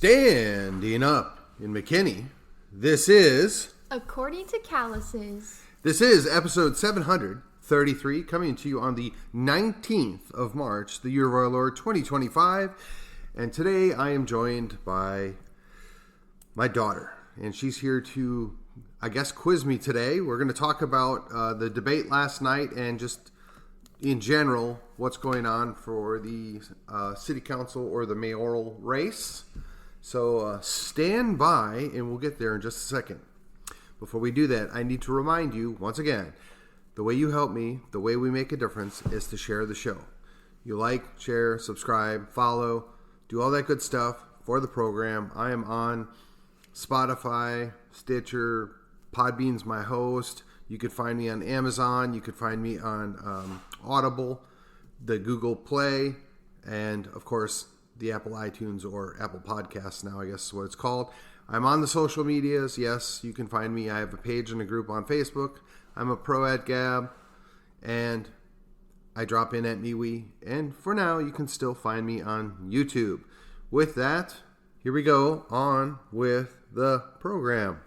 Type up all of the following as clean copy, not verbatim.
Standing up in McKinney, this is... According to Kallas's. This is episode 733, coming to you on the 19th of March, the year of our Lord 2025. And today I am joined by my daughter. And she's here to, I guess, quiz me today. We're going to talk about the debate last night and just in general what's going on for the city council or the mayoral race. So stand by and we'll get there in just a second. Before we do that, I need to remind you, once again, the way you help me, the way we make a difference is to share the show. You like, share, subscribe, follow, do all that good stuff for the program. I am on Spotify, Stitcher, Podbean's my host. You could find me on Amazon. You could find me on Audible, the Google Play, and, of course, the Apple iTunes or Apple Podcasts now, I guess is what it's called. I'm on the social medias. Yes, you can find me. I have a page and a group on Facebook. I'm a pro at Gab, and I drop in at MeWe. And for now, you can still find me on YouTube. With that, here we go on with the program.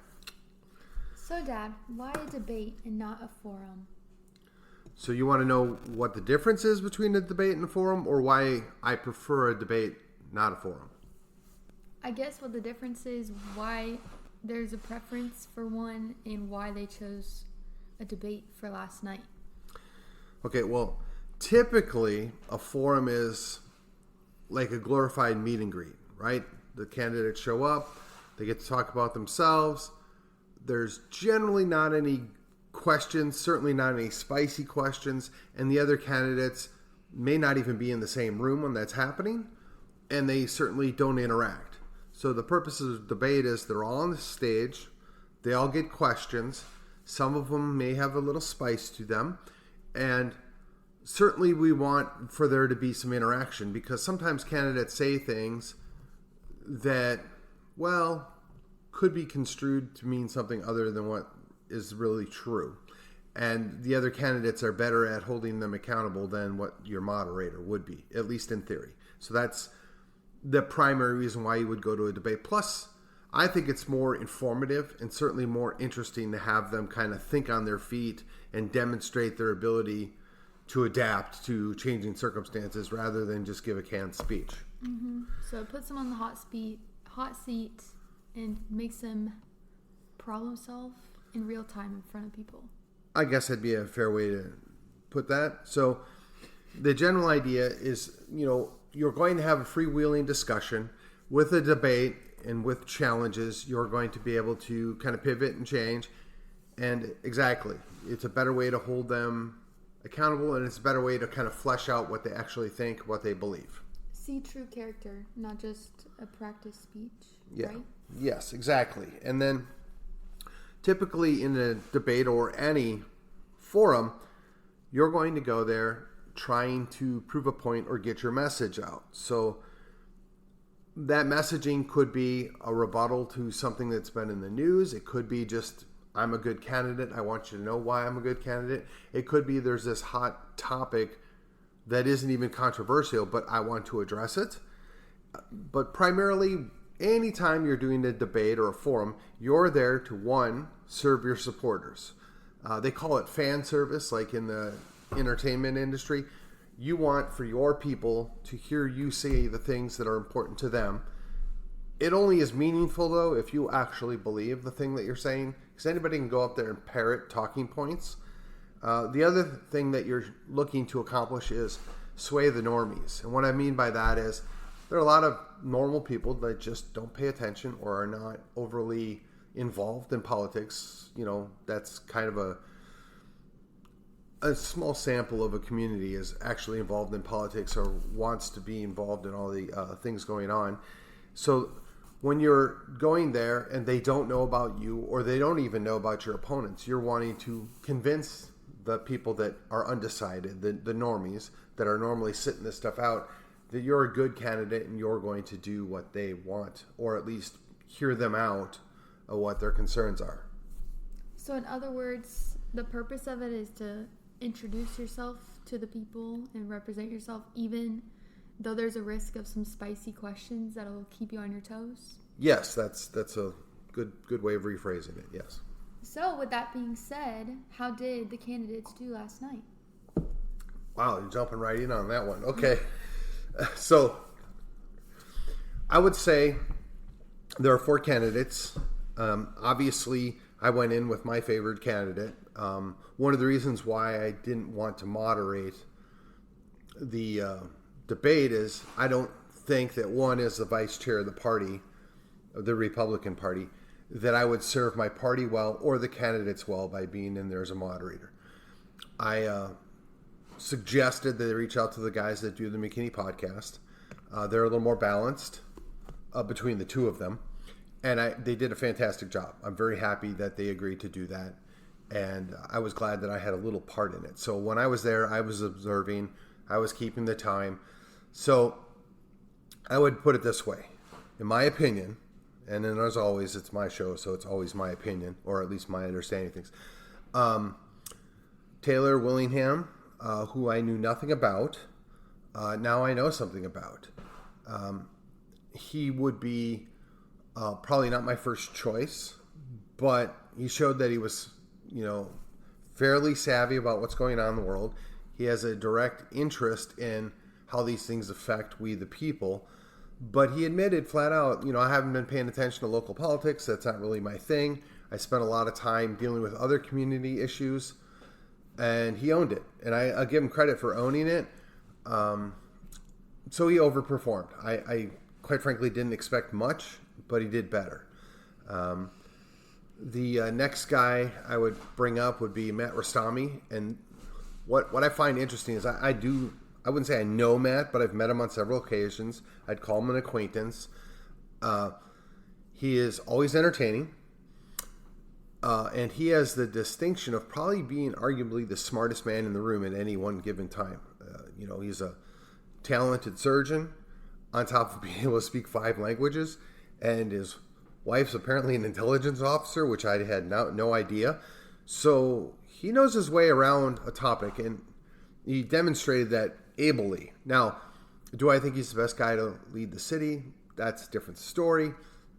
So, Dad, why a debate and not a forum? So you want to know what the difference is between a debate and a forum, or why I prefer a debate, not a forum? I guess what the difference is, why there's a preference for one and why they chose a debate for last night. Okay, well, typically a forum is like a glorified meet and greet, right? The candidates show up, they get to talk about themselves. There's generally not any questions, certainly not any spicy questions, and the other candidates may not even be in the same room when that's happening, and they certainly don't interact. So the purpose of the debate is they're all on the stage, they all get questions, some of them may have a little spice to them, and certainly we want for there to be some interaction, because sometimes candidates say things that, well, could be construed to mean something other than what is really true. And the other candidates are better at holding them accountable than what your moderator would be, at least in theory. So that's the primary reason why you would go to a debate. Plus, I think it's more informative and certainly more interesting to have them kind of think on their feet and demonstrate their ability to adapt to changing circumstances rather than just give a canned speech. Mm-hmm. So it puts them on the hot seat and makes them problem solve in real time in front of people. I guess that'd be a fair way to put that. So the general idea is, you're going to have a freewheeling discussion with a debate, and with challenges, you're going to be able to kind of pivot and change. And exactly, it's a better way to hold them accountable, and it's a better way to kind of flesh out what they actually think, what they believe. See true character, not just a practice speech, yeah. Right? Yes, exactly. And then typically in a debate or any forum, you're going to go there trying to prove a point or get your message out. So that messaging could be a rebuttal to something that's been in the news. It could be just, I'm a good candidate. I want you to know why I'm a good candidate. It could be there's this hot topic that isn't even controversial, but I want to address it. But primarily, anytime you're doing a debate or a forum, you're there to, one, serve your supporters. They call it fan service, like in the entertainment industry. You want for your people to hear you say the things that are important to them. It only is meaningful, though, if you actually believe the thing that you're saying, because anybody can go up there and parrot talking points. The other thing that you're looking to accomplish is sway the normies. And what I mean by that is there are a lot of normal people that just don't pay attention or are not overly involved in politics. That's kind of a small sample of a community is actually involved in politics or wants to be involved in all the things going on. So when you're going there and they don't know about you, or they don't even know about your opponents, you're wanting to convince the people that are undecided, the normies that are normally sitting this stuff out, that you're a good candidate and you're going to do what they want, or at least hear them out of what their concerns are. So in other words, the purpose of it is to introduce yourself to the people and represent yourself, even Though there's a risk of some spicy questions that'll keep you on your toes. Yes, that's a good way of rephrasing it. Yes. So, with that being said, how did the candidates do last night? Wow, you're jumping right in on that one. Okay. So, I would say there are 4 candidates. Obviously, I went in with my favorite candidate. One of the reasons why I didn't want to moderate the debate is I don't think that one, as the vice chair of the party, of the Republican Party, that I would serve my party well or the candidates well by being in there as a moderator. I suggested that they reach out to the guys that do the McKinney podcast. They're a little more balanced between the two of them. And they did a fantastic job. I'm very happy that they agreed to do that. And I was glad that I had a little part in it. So when I was there, I was observing. I was keeping the time. So I would put it this way. In my opinion, and then as always, it's my show, so it's always my opinion, or at least my understanding of things. Taylor Willingham, who I knew nothing about, now I know something about. He would be probably not my first choice, but he showed that he was, fairly savvy about what's going on in the world. He has a direct interest in how these things affect we the people. But he admitted flat out, I haven't been paying attention to local politics. That's not really my thing. I spent a lot of time dealing with other community issues, and he owned it. And I'll give him credit for owning it. So he overperformed. I quite frankly didn't expect much, but he did better. The next guy I would bring up would be Matt Rostami. And what I find interesting is I wouldn't say I know Matt, but I've met him on several occasions. I'd call him an acquaintance. He is always entertaining. And he has the distinction of probably being arguably the smartest man in the room at any one given time. He's a talented surgeon on top of being able to speak 5 languages. And his wife's apparently an intelligence officer, which I had no idea. So he knows his way around a topic, and he demonstrated that ably. Now, do I think he's the best guy to lead the city? That's a different story.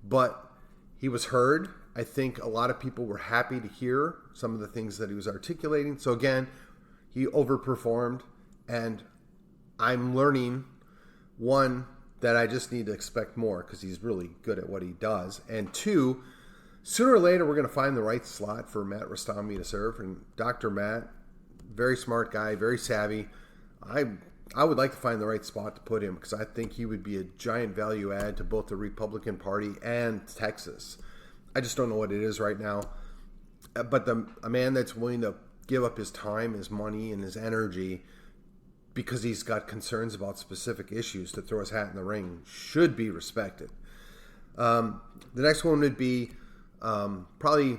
But he was heard. I think a lot of people were happy to hear some of the things that he was articulating. So again, he overperformed. And I'm learning, one, that I just need to expect more because he's really good at what he does. And 2, sooner or later, we're going to find the right slot for Matt Rostami to serve. And Dr. Matt, very smart guy, very savvy. I would like to find the right spot to put him because I think he would be a giant value add to both the Republican Party and Texas. I just don't know what it is right now. But a man that's willing to give up his time, his money, and his energy because he's got concerns about specific issues to throw his hat in the ring should be respected. The next one would be probably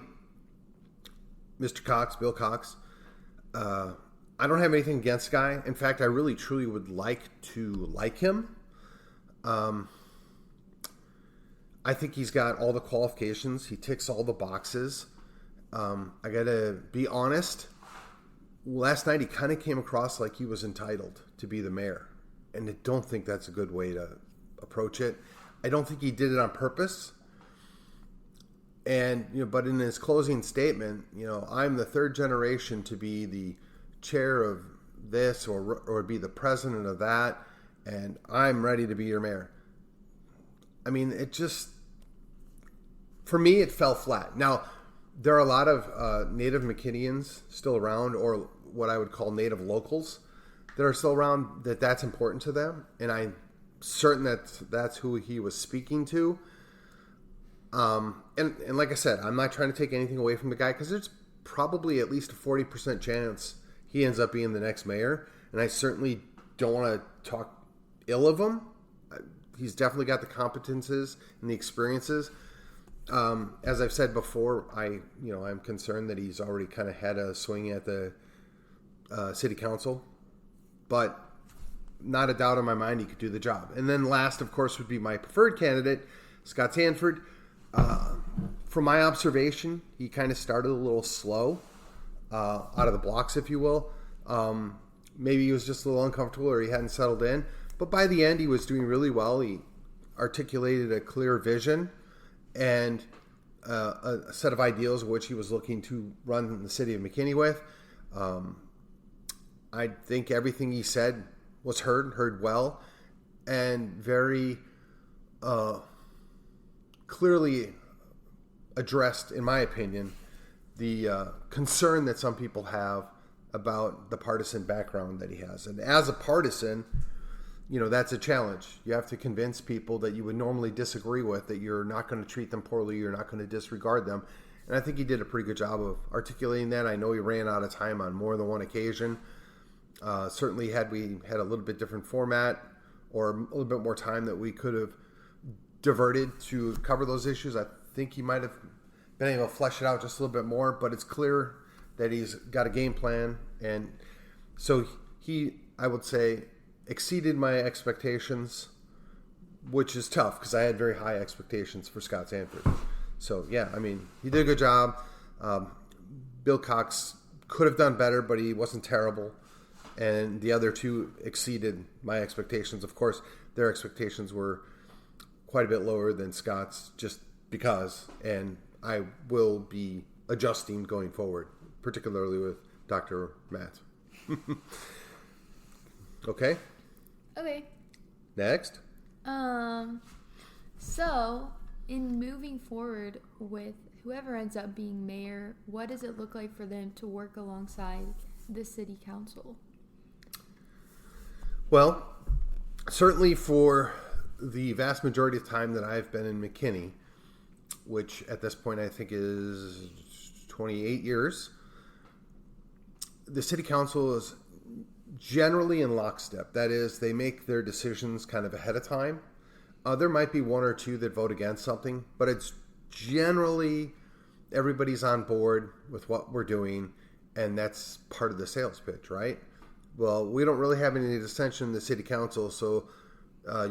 Mr. Cox, Bill Cox. I don't have anything against the guy. In fact, I really, truly would like to like him. I think he's got all the qualifications. He ticks all the boxes. I got to be honest. Last night, he kind of came across like he was entitled to be the mayor. And I don't think that's a good way to approach it. I don't think he did it on purpose. And, but in his closing statement, I'm the 3rd generation to be the chair of this or be the president of that, and I'm ready to be your mayor. I mean, it just, for me, it fell flat. Now, there are a lot of native McKinnians still around, or what I would call native locals that are still around, that's important to them, and I'm certain that's who he was speaking to. And like I said, I'm not trying to take anything away from the guy because there's probably at least a 40% chance he ends up being the next mayor, and I certainly don't want to talk ill of him. He's definitely got the competences and the experiences. As I've said before, I'm concerned that he's already kind of had a swing at the city council, but not a doubt in my mind he could do the job. And then last, of course, would be my preferred candidate, Scott Sanford. From my observation, he kind of started a little slow out of the blocks, if you will. Maybe he was just a little uncomfortable or he hadn't settled in. But by the end, he was doing really well. He articulated a clear vision and a set of ideals which he was looking to run the city of McKinney with. I think everything he said was heard well, and very clearly addressed, in my opinion, the concern that some people have about the partisan background that he has. And as a partisan, that's a challenge. You have to convince people that you would normally disagree with that you're not going to treat them poorly, you're not going to disregard them. And I think he did a pretty good job of articulating that. I know he ran out of time on more than one occasion. Certainly, had we had a little bit different format or a little bit more time that we could have diverted to cover those issues, I think he might have been able to flesh it out just a little bit more. But it's clear that he's got a game plan. And so he, I would say, exceeded my expectations, which is tough because I had very high expectations for Scott Sanford. So, yeah, I mean, he did a good job. Bill Cox could have done better, but he wasn't terrible. And the other two exceeded my expectations. Of course, their expectations were quite a bit lower than Scott's just because. And I will be adjusting going forward, particularly with Dr. Matt. Okay? Okay. Next. So, in moving forward with whoever ends up being mayor, what does it look like for them to work alongside the city council? Well, certainly for the vast majority of time that I've been in McKinney, which at this point I think is 28 years, the city council is generally in lockstep. That is, they make their decisions kind of ahead of time. There might be one or two that vote against something, but it's generally everybody's on board with what we're doing, and that's part of the sales pitch, right? Well, we don't really have any dissension in the city council, so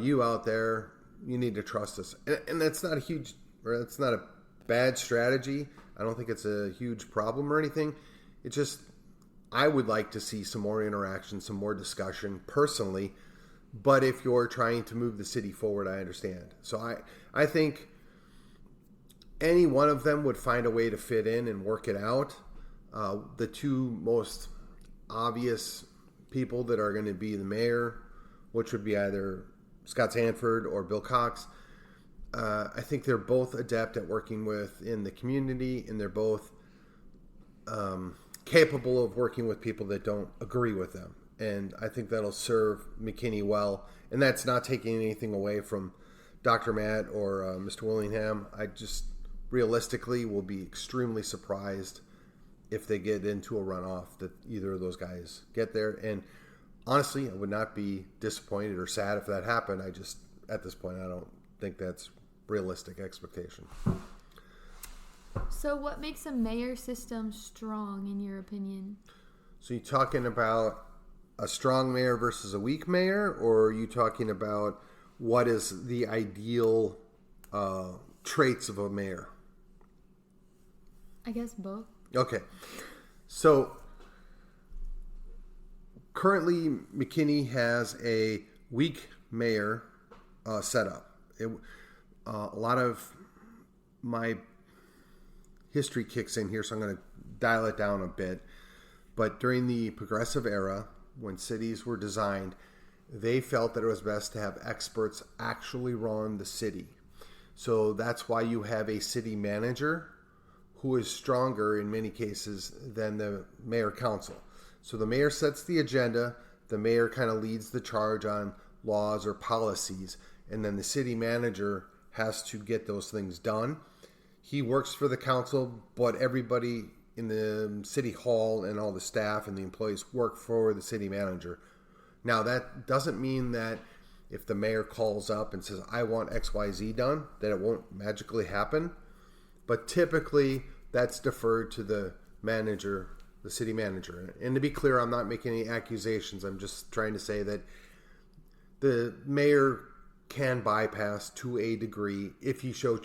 you out there, you need to trust us. And that's not that's not a bad strategy. I don't think it's a huge problem or anything. It's just, I would like to see some more interaction, some more discussion personally. But if you're trying to move the city forward, I understand. So I think any one of them would find a way to fit in and work it out. The two most obvious people that are going to be the mayor, which would be either Scott Sanford or Bill Cox. I think they're both adept at working within the community, and they're both capable of working with people that don't agree with them. And I think that'll serve McKinney well. And that's not taking anything away from Dr. Matt or Mr. Willingham. I just realistically will be extremely surprised if they get into a runoff that either of those guys get there. And honestly, I would not be disappointed or sad if that happened. I just, at this point, I don't think that's realistic expectation. So what makes a mayor system strong, in your opinion? So you talking about a strong mayor versus a weak mayor, or are you talking about what is the ideal traits of a mayor? I guess both. Okay. So currently McKinney has a weak mayor setup. A lot of my history kicks in here, so I'm going to dial it down a bit. But during the progressive era, when cities were designed, they felt that it was best to have experts actually run the city. So that's why you have a city manager who is stronger in many cases than the mayor council. So the mayor sets the agenda, the mayor kind of leads the charge on laws or policies, and then the city manager has to get those things done. He works for the council, but everybody in the city hall and all the staff and the employees work for the city manager. Now, that doesn't mean that if the mayor calls up and says, I want XYZ done, that it won't magically happen. But typically, that's deferred to the manager, the city manager. And to be clear, I'm not making any accusations. I'm just trying to say that the mayor can bypass to a degree if he so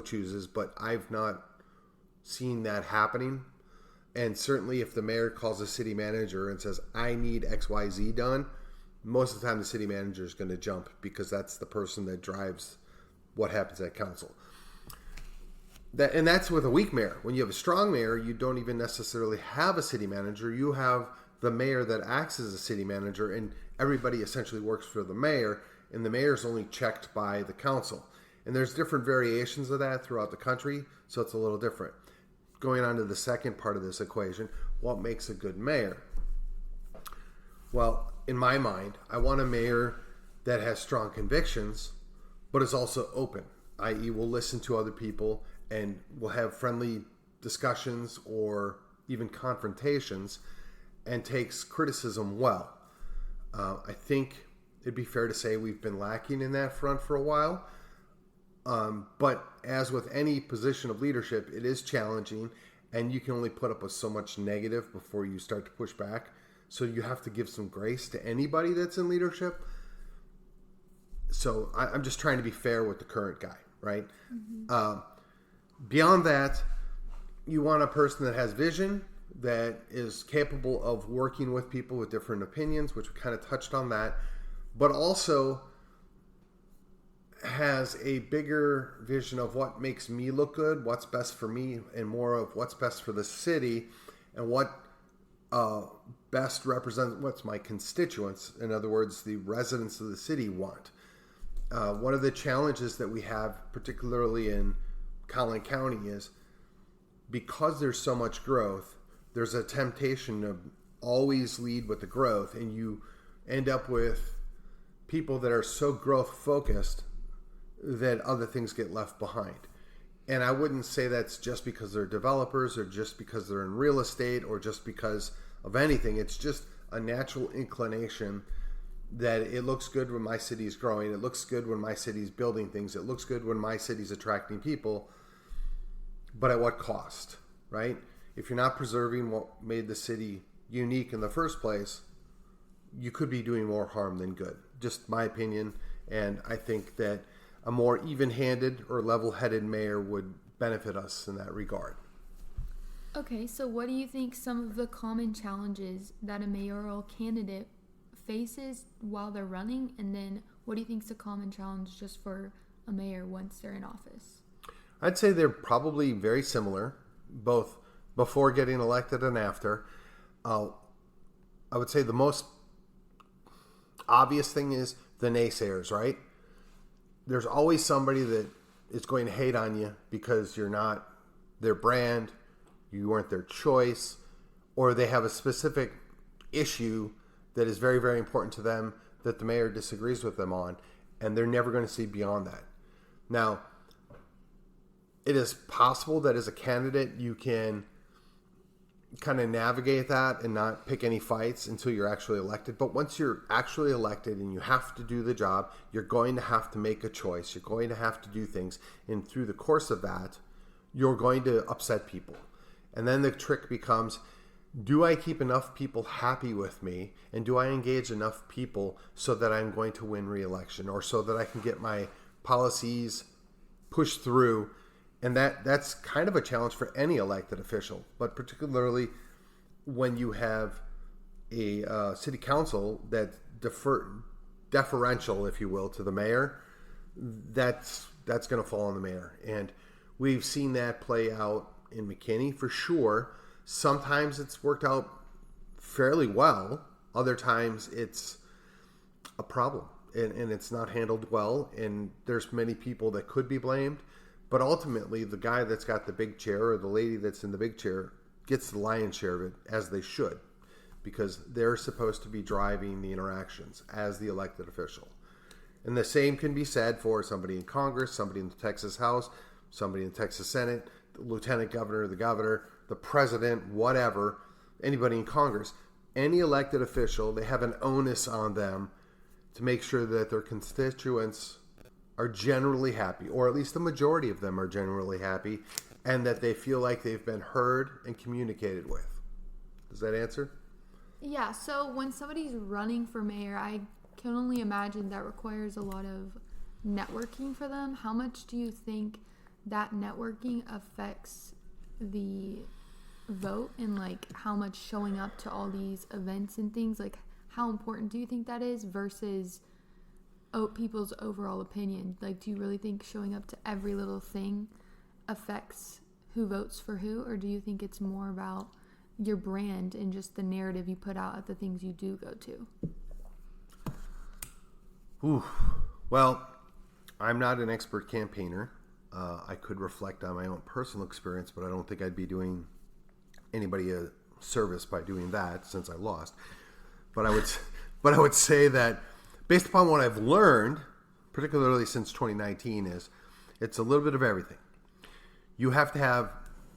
chooses, but I've not seen that happening. And certainly if the mayor calls the city manager and says, I need XYZ done, most of the time the city manager is going to jump because that's the person that drives what happens at council. And that's with a weak mayor. When you have a strong mayor, you don't even necessarily have a city manager. You have the mayor that acts as a city manager, and everybody essentially works for the mayor, and the mayor is only checked by the council. And there's different variations of that throughout the country, so it's a little different. Going on to the second part of this equation, what makes a good mayor? Well, in my mind, I want a mayor that has strong convictions, but is also open, i.e. will listen to other people and will have friendly discussions or even confrontations and takes criticism well. I think it'd be fair to say we've been lacking in that front for a while. But as with any position of leadership, it is challenging, and you can only put up with so much negative before you start to push back. So you have to give some grace to anybody that's in leadership. So I'm just trying to be fair with the current guy, right? Mm-hmm. Beyond that, you want a person that has vision, that is capable of working with people with different opinions, which we kind of touched on that, but also has a bigger vision of what makes me look good, what's best for me, and more of what's best for the city, and what best represents what's my constituents, in other words, the residents of the city want. One of the challenges that we have, particularly in Collin County, is because there's so much growth, there's a temptation to always lead with the growth, and you end up with people that are so growth focused that other things get left behind. And I wouldn't say that's just because they're developers or just because they're in real estate or just because of anything. It's just a natural inclination that it looks good when my city is growing. It looks good when my city is building things. It looks good when my city is attracting people. But at what cost, right? If you're not preserving what made the city unique in the first place, you could be doing more harm than good. Just my opinion. And I think that a more even-handed or level-headed mayor would benefit us in that regard. Okay, so what do you think some of the common challenges that a mayoral candidate faces while they're running, and then what do you think is a common challenge just for a mayor once they're in office? I'd say they're probably very similar, both before getting elected and after. I would say the most obvious thing is the naysayers, right? There's always somebody that is going to hate on you because you're not their brand, you weren't their choice, or they have a specific issue that is very, very important to them that the mayor disagrees with them on, and they're never going to see beyond that. Now, it is possible that as a candidate you can kind of navigate that and not pick any fights until you're actually elected. But once you're actually elected and you have to do the job, you're going to have to make a choice. You're going to have to do things. And through the course of that, you're going to upset people. And then the trick becomes, do I keep enough people happy with me? And do I engage enough people so that I'm going to win re-election, or so that I can get my policies pushed through? And that's kind of a challenge for any elected official, but particularly when you have a city council that's deferential, if you will, to the mayor, that's going to fall on the mayor. And we've seen that play out in McKinney for sure. Sometimes it's worked out fairly well. Other times it's a problem and it's not handled well. And there's many people that could be blamed. But ultimately, the guy that's got the big chair or the lady that's in the big chair gets the lion's share of it, as they should, because they're supposed to be driving the interactions as the elected official. And the same can be said for somebody in Congress, somebody in the Texas House, somebody in the Texas Senate, the lieutenant governor, the governor, the president, whatever, anybody in Congress. Any elected official, they have an onus on them to make sure that their constituents are generally happy, or at least the majority of them are generally happy, and that they feel like they've been heard and communicated with. Does that answer? Yeah, so when somebody's running for mayor, I can only imagine that requires a lot of networking for them. How much do you think that networking affects the vote, and like how much showing up to all these events and things? Like, how important do you think that is versus people's overall opinion? Like, do you really think showing up to every little thing affects who votes for who, or do you think it's more about your brand and just the narrative you put out at the things you do go to? Ooh. Well, I'm not an expert campaigner. I could reflect on my own personal experience, but I don't think I'd be doing anybody a service by doing that since I lost. But I would say that based upon what I've learned, particularly since 2019, is it's a little bit of everything. You have to have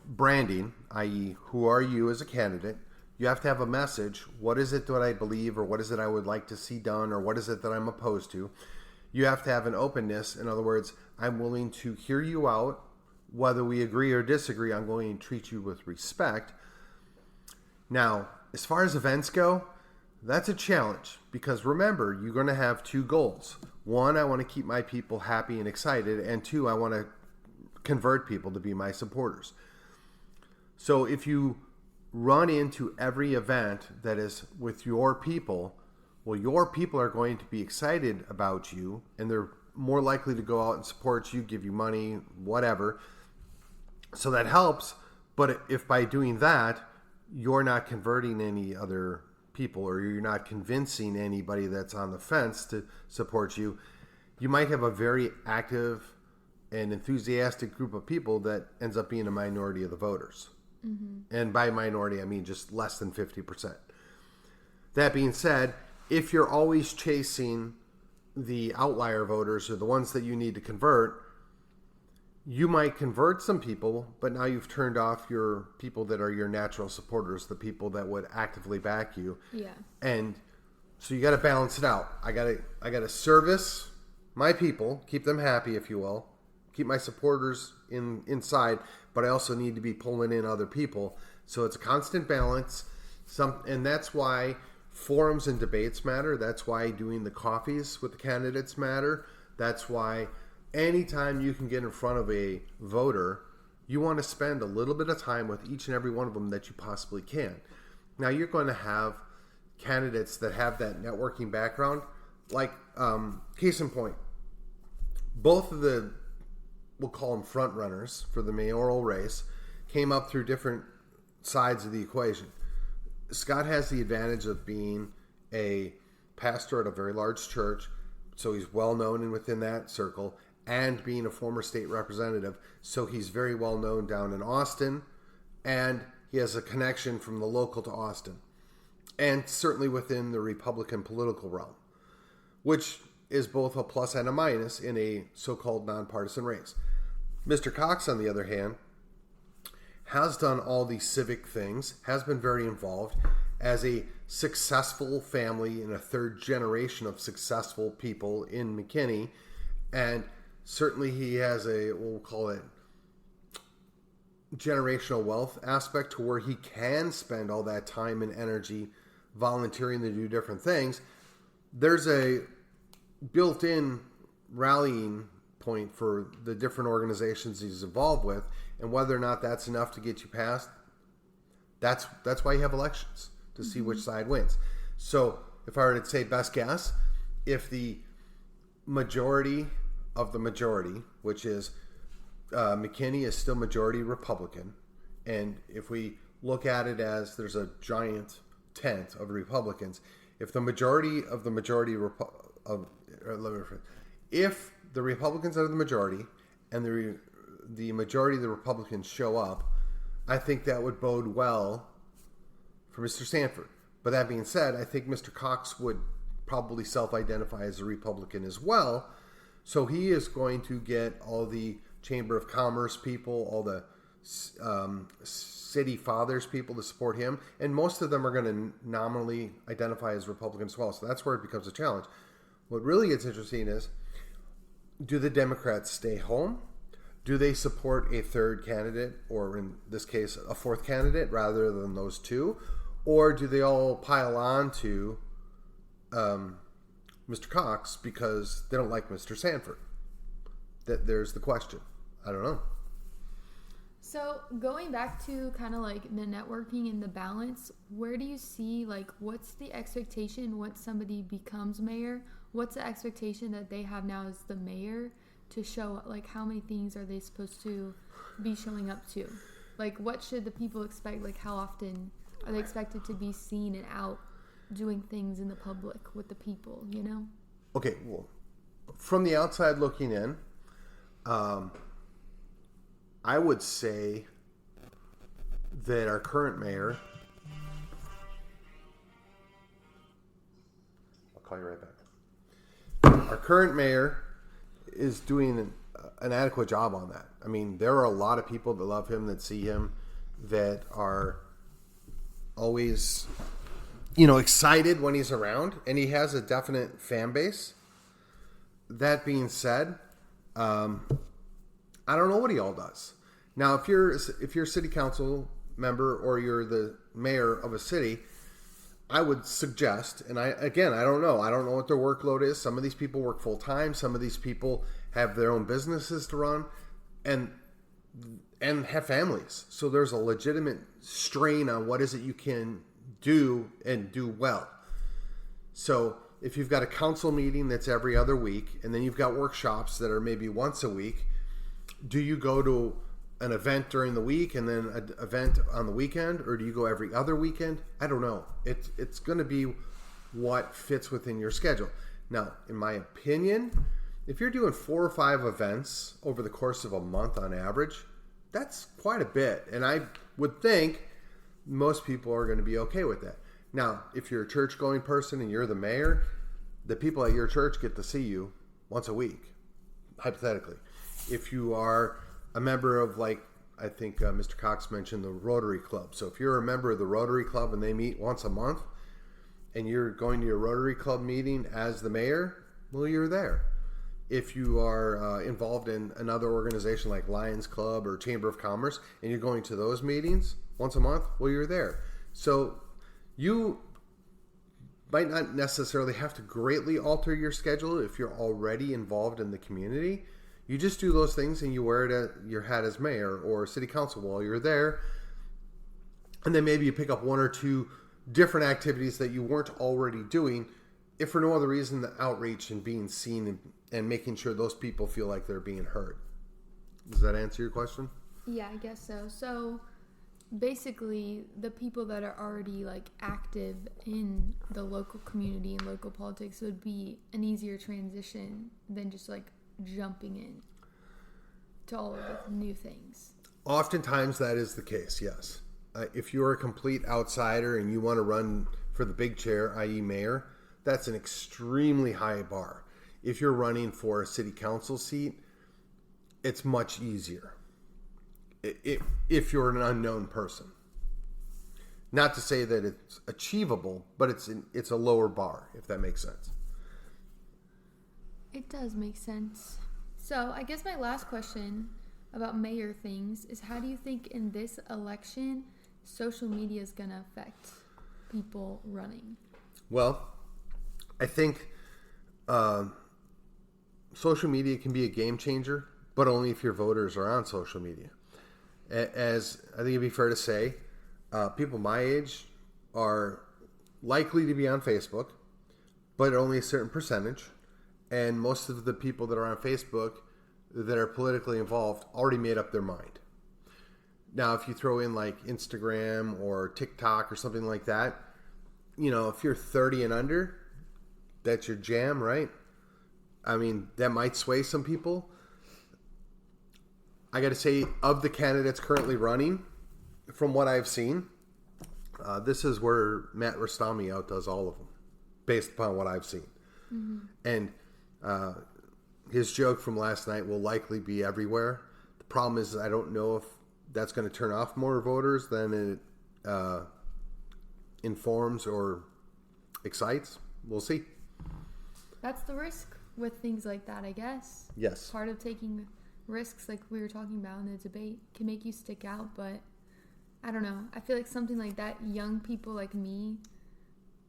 branding, i.e., who are you as a candidate? You have to have a message. What is it that I believe, or what is it I would like to see done, or what is it that I'm opposed to? You have to have an openness. In other words, I'm willing to hear you out. Whether we agree or disagree, I'm going to treat you with respect. Now, as far as events go, that's a challenge because remember, you're going to have two goals. One, I want to keep my people happy and excited, and two, I want to convert people to be my supporters. So if you run into every event that is with your people, well, your people are going to be excited about you, and they're more likely to go out and support you, give you money, whatever. So that helps. But if by doing that, you're not converting any other people, or you're not convincing anybody that's on the fence to support you, you might have a very active and enthusiastic group of people that ends up being a minority of the voters. Mm-hmm. And by minority, I mean just less than 50%. That being said, if you're always chasing the outlier voters or the ones that you need to convert, you might convert some people, but now you've turned off your people that are your natural supporters, the people that would actively back you. Yeah. And so you got to balance it out. I got to service my people, keep them happy, if you will, keep my supporters inside, but I also need to be pulling in other people. So it's a constant balance. And that's why forums and debates matter. That's why doing the coffees with the candidates matter. That's why anytime you can get in front of a voter, you want to spend a little bit of time with each and every one of them that you possibly can. Now, you're going to have candidates that have that networking background. Like, case in point, both of the, we'll call them front runners for the mayoral race, came up through different sides of the equation. Scott has the advantage of being a pastor at a very large church, so he's well known and within that circle, and being a former state representative, so he's very well known down in Austin, and he has a connection from the local to Austin, and certainly within the Republican political realm, which is both a plus and a minus in a so-called nonpartisan race. Mr. Cox, on the other hand, has done all these civic things, has been very involved as a successful family and a third generation of successful people in McKinney. And certainly he has a, we'll call it generational wealth aspect to where he can spend all that time and energy volunteering to do different things. There's a built-in rallying point for the different organizations he's involved with, and whether or not that's enough to get you past, that's why you have elections, to see which side wins. So if I were to say best guess, if the majority of the majority, which is McKinney is still majority Republican, and if we look at it as there's a giant tent of Republicans, if the majority of the majority if the Republicans are the majority and the majority of the Republicans show up, I think that would bode well for Mr. Sanford. But that being said, I think Mr. Cox would probably self-identify as a Republican as well. So he is going to get all the Chamber of Commerce people, all the city fathers people to support him. And most of them are going to nominally identify as Republicans as well. So that's where it becomes a challenge. What really gets interesting is, do the Democrats stay home? Do they support a third candidate, or in this case, a fourth candidate, rather than those two? Or do they all pile on to Mr. Cox because they don't like Mr. Sanford? There's the question. I don't know. So going back to kind of like the networking and the balance, where do you see like what's the expectation once somebody becomes mayor? What's the expectation that they have now as the mayor to show like how many things are they supposed to be showing up to? Like what should the people expect? Like how often are they expected to be seen and out doing things in the public with the people, you know? Okay, well, from the outside looking in, I would say that our current mayor, I'll call you right back. Our current mayor is doing an adequate job on that. I mean, there are a lot of people that love him, that see him, that are always, excited when he's around, and he has a definite fan base. That being said, I don't know what he all does. Now, if you're a city council member or you're the mayor of a city, I would suggest, and I don't know. I don't know what their workload is. Some of these people work full time. Some of these people have their own businesses to run, and have families. So there's a legitimate strain on what is it you can do and do well. So if you've got a council meeting that's every other week, and then you've got workshops that are maybe once a week, do you go to an event during the week and then an event on the weekend, or do you go every other weekend? I don't know. It's going to be what fits within your schedule. Now, in my opinion, if you're doing 4 or 5 events over the course of a month on average, that's quite a bit. And I would think most people are going to be okay with that. Now, if you're a church-going person and you're the mayor, the people at your church get to see you once a week, hypothetically. If you are a member of, like, I think Mr. Cox mentioned the Rotary Club. So if you're a member of the Rotary Club and they meet once a month and you're going to your Rotary Club meeting as the mayor, well, you're there. If you are involved in another organization like Lions Club or Chamber of Commerce and you're going to those meetings once a month, well, you're there. So you might not necessarily have to greatly alter your schedule if you're already involved in the community. You just do those things and you wear it at your hat as mayor or city council while you're there. And then maybe you pick up 1 or 2 different activities that you weren't already doing, if for no other reason than outreach and being seen and making sure those people feel like they're being heard. Does that answer your question? Yeah, I guess so. So basically, the people that are already like active in the local community and local politics would be an easier transition than just like jumping in to all of the new things. Oftentimes that is the case, yes. If you're a complete outsider and you want to run for the big chair, i.e. mayor, that's an extremely high bar. If you're running for a city council seat, it's much easier. If you're an unknown person. Not to say that it's achievable, but it's a lower bar, if that makes sense. It does make sense. So I guess my last question about mayor things is, how do you think in this election social media is going to affect people running? Well, I think social media can be a game changer, but only if your voters are on social media. As I think it'd be fair to say, people my age are likely to be on Facebook, but only a certain percentage. And most of the people that are on Facebook that are politically involved already made up their mind. Now, if you throw in like Instagram or TikTok or something like that, if you're 30 and under, that's your jam, right? I mean, that might sway some people. I got to say, of the candidates currently running, from what I've seen, this is where Matt Rostami outdoes all of them, based upon what I've seen. Mm-hmm. And his joke from last night will likely be everywhere. The problem is I don't know if that's going to turn off more voters than it informs or excites. We'll see. That's the risk with things like that, I guess. Yes. Part of taking risks, like we were talking about in the debate, can make you stick out, but I don't know. I feel like something like that, young people like me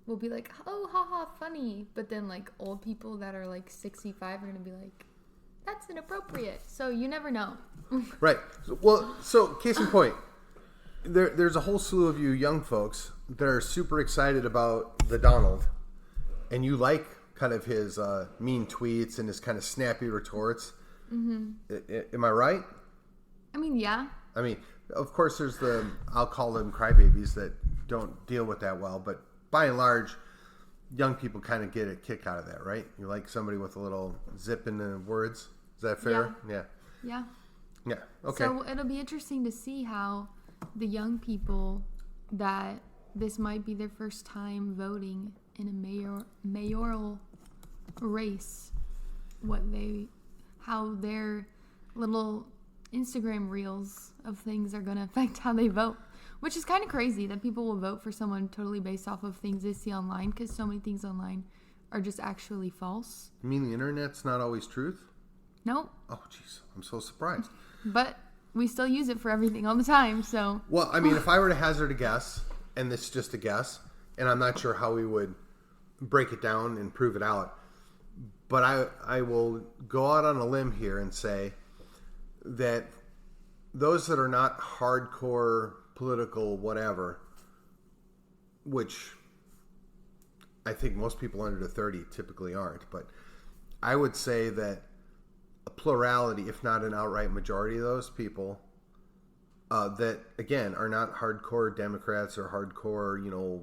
will be like, oh, haha, funny. But then like old people that are like 65 are going to be like, that's inappropriate. So you never know. Right. So case in point, there's a whole slew of you young folks that are super excited about the Donald, and you like kind of his mean tweets and his kind of snappy retorts. Mm-hmm. Am I right? I mean, yeah. I mean, of course, there's I'll call them crybabies that don't deal with that well, but by and large, young people kind of get a kick out of that, right? You like somebody with a little zip in the words. Is that fair? Yeah. Yeah. Okay. So it'll be interesting to see how the young people that this might be their first time voting in a mayoral race, how their little Instagram reels of things are going to affect how they vote, which is kind of crazy that people will vote for someone totally based off of things they see online, because so many things online are just actually false. You mean the internet's not always truth? Nope. Oh, jeez. I'm so surprised. But we still use it for everything all the time, so. Well, I mean, if I were to hazard a guess, and this is just a guess, and I'm not sure how we would break it down and prove it out, but I will go out on a limb here and say that those that are not hardcore political whatever, which I think most people under 30 typically aren't, but I would say that a plurality, if not an outright majority of those people that, again, are not hardcore Democrats or hardcore,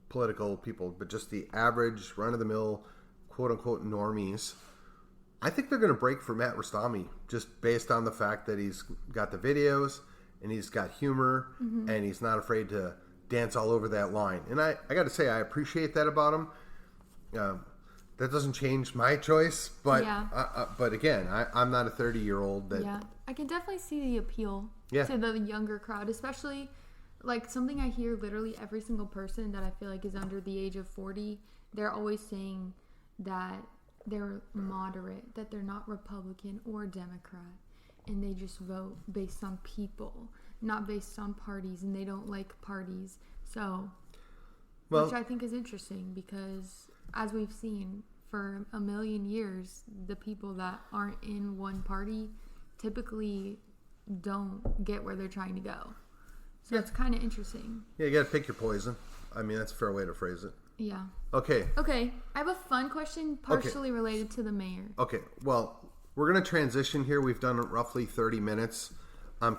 political people, but just the average, run-of-the-mill, quote-unquote normies, I think they're going to break for Matt Rostami just based on the fact that he's got the videos and he's got humor and he's not afraid to dance all over that line. And I got to say, I appreciate that about him. That doesn't change my choice, but but again, I'm not a 30-year-old. Yeah, I can definitely see the appeal to the younger crowd, especially like something I hear literally every single person that I feel like is under the age of 40. They're always saying that they're moderate, that they're not Republican or Democrat, and they just vote based on people, not based on parties, and they don't like parties. So, which I think is interesting because, as we've seen for a million years, the people that aren't in one party typically don't get where they're trying to go. So it's kind of interesting. Yeah, you got to pick your poison. I mean, that's a fair way to phrase it. Yeah. Okay. I have a fun question partially related to the mayor. Okay. Well, we're going to transition here. We've done roughly 30 minutes on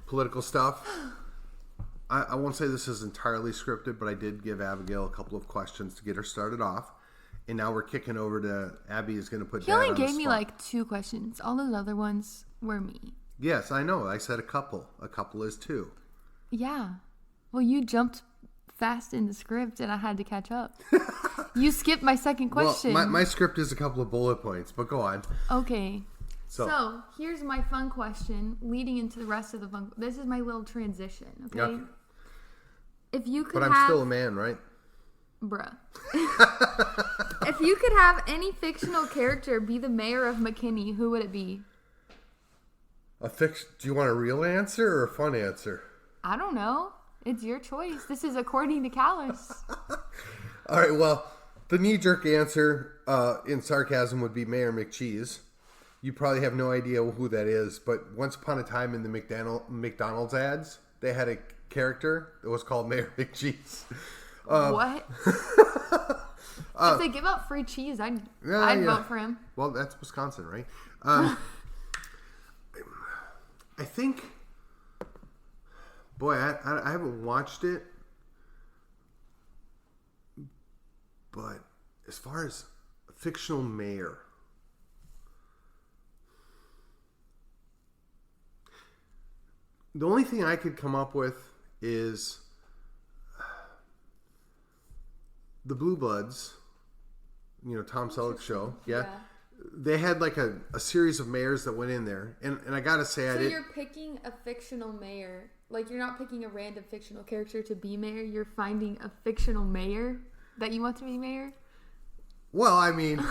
political stuff. I won't say this is entirely scripted, but I did give Abigail a couple of questions to get her started off. And now we're kicking over to Abby is going to put He only gave me like 2 questions. All those other ones were me. Yes, I know. I said a couple. A couple is 2. Yeah. Well, you jumped fast in the script and I had to catch up. You skipped my second question. Well, my script is a couple of bullet points, but go on. Okay. So here's my fun question leading into the rest of the fun. This is my little transition, okay? If you could I'm still a man, right? Bruh. If you could have any fictional character be the mayor of McKinney, who would it be? Do you want a real answer or a fun answer? I don't know. It's your choice. This is according to Kallas. All right, well, the knee-jerk answer in sarcasm would be Mayor McCheese. You probably have no idea who that is, but once upon a time in the McDonald's ads, they had a character that was called Mayor McCheese. What? If they give out free cheese, I'd vote for him. Well, that's Wisconsin, right? I think... Boy, I haven't watched it, but as far as a fictional mayor, the only thing I could come up with is the Blue Bloods, Tom Selleck's show. Yeah. They had like a series of mayors that went in there, and I gotta say, So you're picking a fictional mayor. Like, you're not picking a random fictional character to be mayor. You're finding a fictional mayor that you want to be mayor? Well, I mean...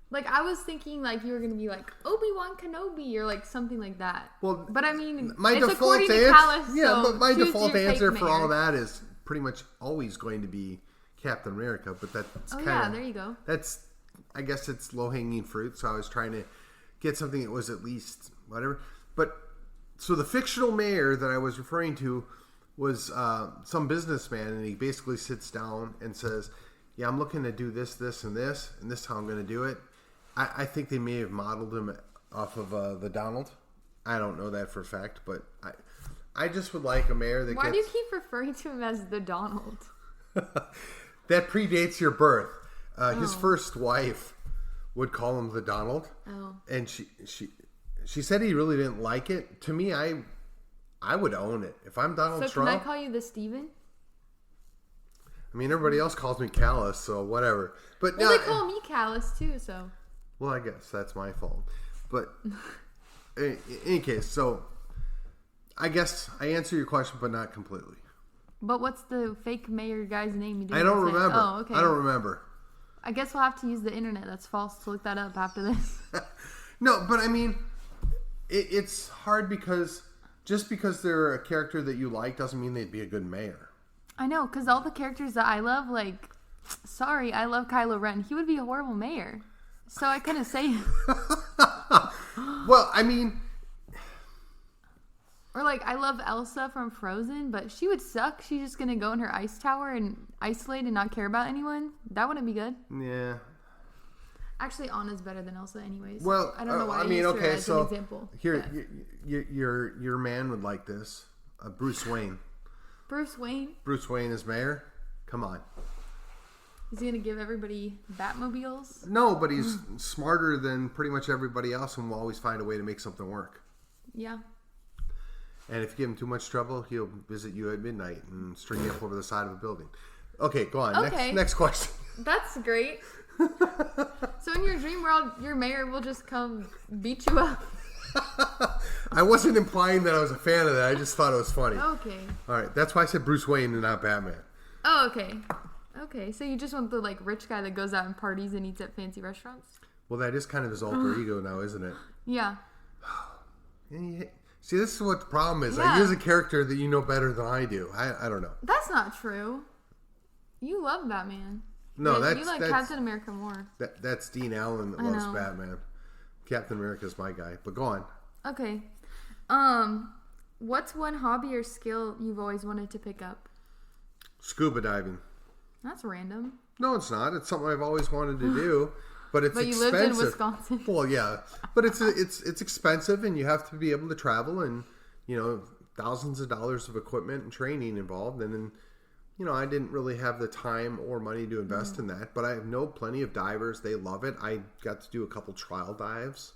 like, I was thinking, like, you were going to be, like, Obi-Wan Kenobi or, like, something like that. Well, but, I mean, it's according to Kallas, but my default answer for all that is pretty much always going to be Captain America. But that's there you go. That's I guess it's low-hanging fruit, so I was trying to get something that was at least whatever. But, so the fictional mayor that I was referring to was some businessman, and he basically sits down and says, yeah, I'm looking to do this, this, and this is how I'm going to do it. I think they may have modeled him off of the Donald. I don't know that for a fact, but I just would like a mayor that Why do you keep referring to him as the Donald? That predates your birth. His first wife would call him the Donald. Oh. And she said he really didn't like it. To me, I would own it. If I'm Donald Trump. So can I call you the Steven? I mean, everybody else calls me Kallas, so whatever. But well, they call me Kallas too, so. Well, I guess that's my fault. But in any case, so I guess I answer your question, but not completely. But what's the fake mayor guy's name? You I don't remember. Oh, okay. I don't remember. I guess we'll have to use the internet. That's false to look that up after this. No, but I mean, it's hard because just because they're a character that you like doesn't mean they'd be a good mayor. I know, because all the characters that I love, like, sorry, I love Kylo Ren. He would be a horrible mayor. So I couldn't say it. Well, I mean... Or, like, I love Elsa from Frozen, but she would suck. She's just going to go in her ice tower and isolate and not care about anyone. That wouldn't be good. Yeah. Actually, Anna's better than Elsa anyways. Well, I don't know why I mean, used her okay, as so an example. Here, your man would like this. Bruce Wayne. Bruce Wayne? Bruce Wayne is mayor? Come on. Is he going to give everybody Batmobiles? No, but he's smarter than pretty much everybody else and will always find a way to make something work. Yeah. And if you give him too much trouble, he'll visit you at midnight and string you up over the side of a building. Okay, go on. Okay. Next question. That's great. So in your dream world, your mayor will just come beat you up. I wasn't implying that I was a fan of that. I just thought it was funny. Okay. All right. That's why I said Bruce Wayne and not Batman. Oh, okay. Okay, so you just want the, like, rich guy that goes out and parties and eats at fancy restaurants? Well, that is kind of his alter ego now, isn't it? Yeah. See, this is what the problem is. Yeah. I use a character that you know better than I do. I don't know. That's not true. You love Batman. No, you like Captain America more. That's Dean Allen that loves Batman. Captain America's my guy. But go on. Okay. What's one hobby or skill you've always wanted to pick up? Scuba diving. That's random. No, it's not. It's something I've always wanted to do, but it's expensive. But you lived in Wisconsin. Well, yeah, but it's expensive, and you have to be able to travel, and thousands of dollars of equipment and training involved, and then. I didn't really have the time or money to invest in that, but I know plenty of divers. They love it. I got to do a couple trial dives,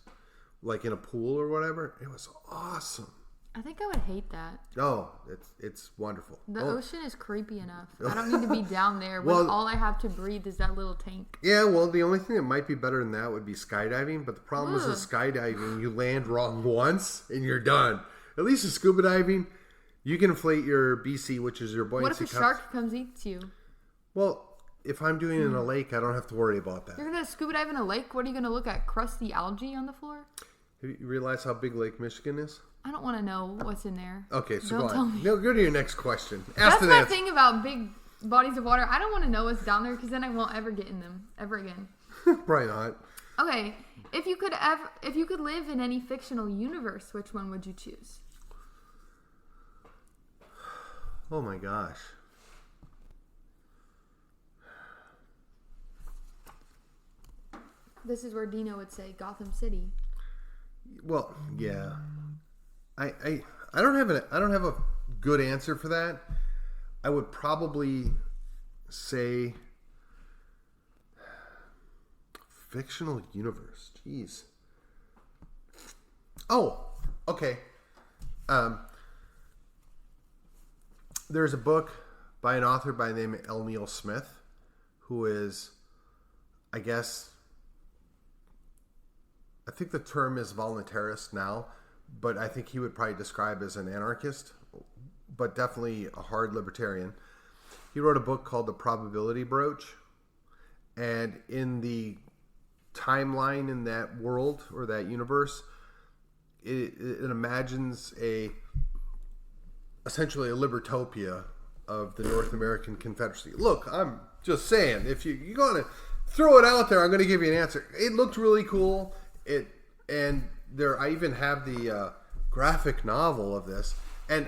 like in a pool or whatever. It was awesome. I think I would hate that. Oh, it's wonderful. The ocean is creepy enough. I don't need to be down there when all I have to breathe is that little tank. Yeah, well, the only thing that might be better than that would be skydiving, but the problem is with skydiving, you land wrong once and you're done. At least with scuba diving... You can inflate your BC, which is your buoyancy. What if a shark comes eats you? Well, if I'm doing it in a lake, I don't have to worry about that. You're going to scuba dive in a lake? What are you going to look at? Crusty algae on the floor? Have you realized how big Lake Michigan is? I don't want to know what's in there. Okay, so don't go tell on. me. No, go to your next question. That's my thing about big bodies of water. I don't want to know what's down there because then I won't ever get in them ever again. Probably not. Okay, if you could live in any fictional universe, which one would you choose? Oh my gosh. This is where Dino would say Gotham City. Well, yeah. I don't have a good answer for that. I would probably say fictional universe. Jeez. Oh, okay. There's a book by an author by the name of L. Neil Smith, who is, I think the term is voluntarist now, but I think he would probably describe as an anarchist, but definitely a hard libertarian. He wrote a book called The Probability Broach, and in the timeline in that world or that universe, it imagines essentially a libertopia of the North American Confederacy. Look, I'm just saying, if you're going to throw it out there. I'm going to give you an answer. It looked really cool. I even have the graphic novel of this. And,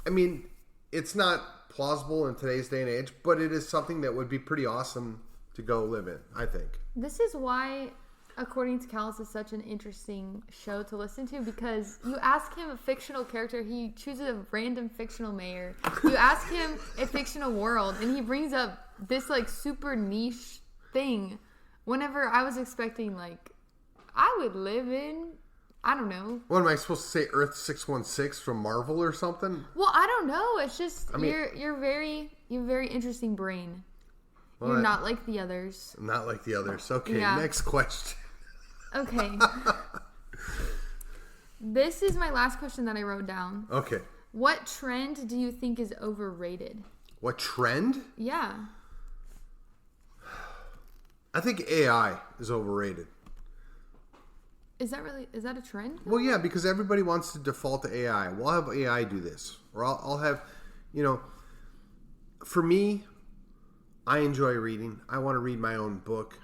I mean, it's not plausible in today's day and age, but it is something that would be pretty awesome to go live in, I think. This is why, according to Kallas, is such an interesting show to listen to, because you ask him a fictional character, he chooses a random fictional mayor. You ask him a fictional world, and he brings up this, like, super niche thing. Whenever I was expecting, like, I would live in, I don't know. What am I supposed to say? Earth 616 from Marvel or something? Well, I don't know. It's just you have a very interesting brain. Well, you're not like the others. Not like the others. Okay, Next question. Okay. This is my last question that I wrote down. Okay. What trend do you think is overrated? What trend? Yeah. I think AI is overrated. Is that a trend? Well, yeah, because everybody wants to default to AI. We'll have AI do this. Or I'll have, for me, I enjoy reading. I want to read my own book.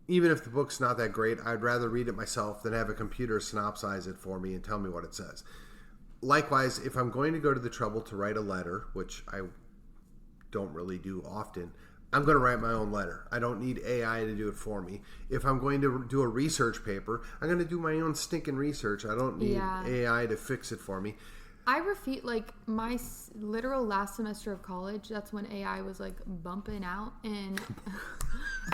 Even if the book's not that great, I'd rather read it myself than have a computer synopsize it for me and tell me what it says. Likewise, if I'm going to go to the trouble to write a letter, which I don't really do often, I'm going to write my own letter. I don't need AI to do it for me. If I'm going to do a research paper, I'm going to do my own stinking research. I don't need AI to fix it for me. I refute, like, my literal last semester of college, that's when AI was, like, bumping out. And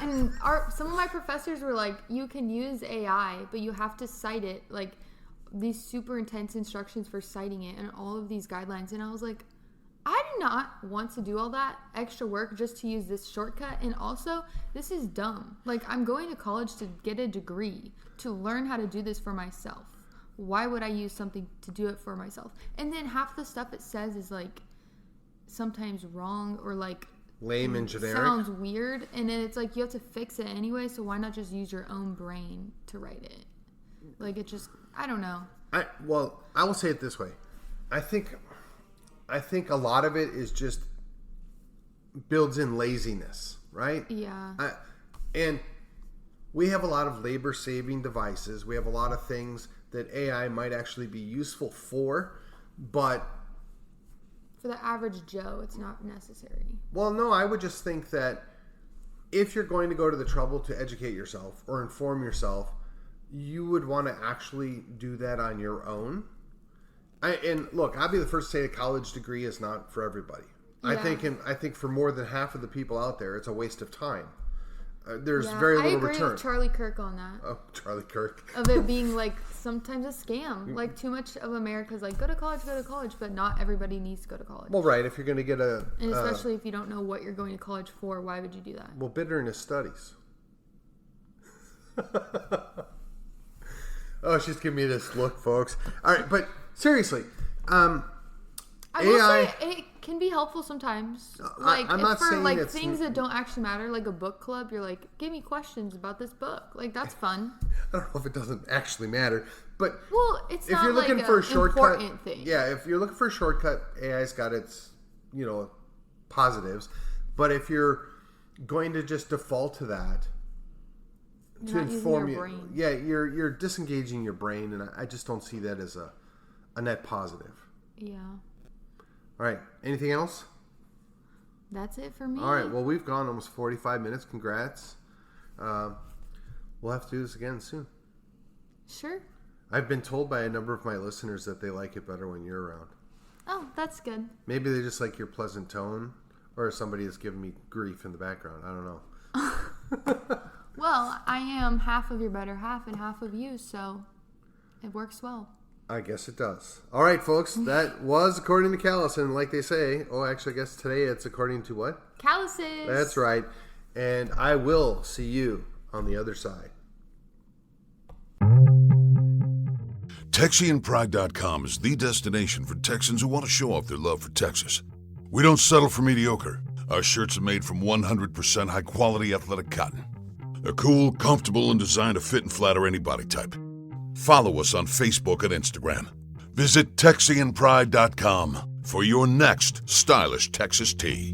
some of my professors were like, you can use AI, but you have to cite it. Like, these super intense instructions for citing it and all of these guidelines. And I was like, I do not want to do all that extra work just to use this shortcut. And also, this is dumb. Like, I'm going to college to get a degree, to learn how to do this for myself. Why would I use something to do it for myself? And then half the stuff it says is, like, sometimes wrong or, like, lame and generic. Sounds weird. And then it's like, you have to fix it anyway, so why not just use your own brain to write it? Like, it just, I don't know. I will say it this way. I think a lot of it is just builds in laziness, right? Yeah. And we have a lot of labor-saving devices. We have a lot of things that AI might actually be useful for, but for the average Joe, it's not necessary. Well, no, I would just think that if you're going to go to the trouble to educate yourself or inform yourself, you would want to actually do that on your own. And look, I'll be the first to say a college degree is not for everybody. Yeah. I think for more than half of the people out there, it's a waste of time. There's very little return. I agree with Charlie Kirk on that. Oh, Charlie Kirk. Of it being, like, sometimes a scam. Like, too much of America's like, go to college, but not everybody needs to go to college. Well, right, if you're going to get a... And especially if you don't know what you're going to college for, why would you do that? Well, bitterness studies. Oh, she's giving me this look, folks. All right, but seriously, I will say it can be helpful sometimes. Like, I'm not saying like things that don't actually matter, like a book club, you're like, give me questions about this book. Like, that's fun. I don't know if it doesn't actually matter, but it's if not you're looking like for a shortcut, important thing. Yeah, if you're looking for a shortcut, AI's got its, positives. But if you're going to just default to that, to inform you, yeah, you're disengaging your brain, and I just don't see that as a net positive. Yeah. All right. Anything else? That's it for me. All right. Well, we've gone almost 45 minutes. Congrats. We'll have to do this again soon. Sure. I've been told by a number of my listeners that they like it better when you're around. Oh, that's good. Maybe they just like your pleasant tone, or somebody is giving me grief in the background. I don't know. Well, I am half of your better half and half of you, so it works well. I guess it does. All right, folks. That was according to Kallas. And like they say, I guess today it's according to what? Kallas's. That's right. And I will see you on the other side. TexianPride.com is the destination for Texans who want to show off their love for Texas. We don't settle for mediocre. Our shirts are made from 100% high-quality athletic cotton. They're cool, comfortable, and designed to fit and flatter any body type. Follow us on Facebook and Instagram. Visit TexianPride.com for your next stylish Texas tee.